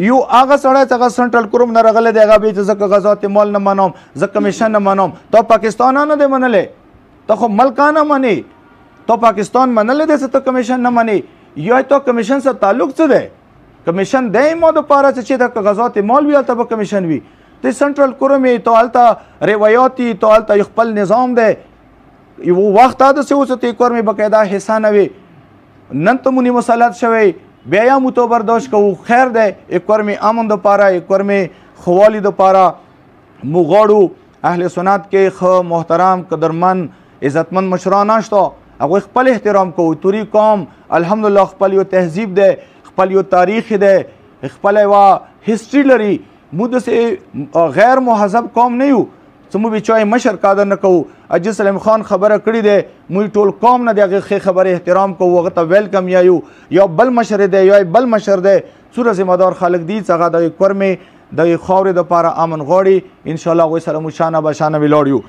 یو هغه سړی چې هغه سنټرل کوروم نه راغلی دی هغه بیا چې زه غزوات مال نه منم زه کمیشن نه منم ته پاکستان نه دی منلی ته خو ملکانه منی ته پاکستان منلی دی چې ته کمیشن نه منی یا ته کمیشن سره تعلق څه دی کمیشن دی مو دپاره چې د غزوات مال وي هلته به کمیشن وي ته سنټرل کوروم یې ته هلته روایات ته هلته خپل نظام دی یو وخت داسې و چې ته کور مې باقاعده حصه نه وي نن ته مونې مسلط شوی بیا یا مو تو برداشت کوو خیر دی کور مې امن دپاره کور مې خوالي دپاره مو غواړو اهل سنت کې ښه محترم قدرمن عزتمند مشران شته هغوی خپل احترام کوو توری قوم الحمدلله خپل یو تهذیب دی خپل یو تاریخ دی خپل یوه هسټري لري مو داسې غیر مهذب قوم نه یو چې موږ به چا مشر قادر نه کوو عجیز سلیم خان خبره کړې دی موږ ټول قوم نه د هغې ښې خبرې احترام کوو هغه ته ویلکم یایو یا بل مشر دی یا بل مشر دی څومره ذمهدار خلک دي چې هغه د کور مې د خاورې دپاره امن غواړي انشاءالله هغوی سره مو شانه به شانه ولاړ یو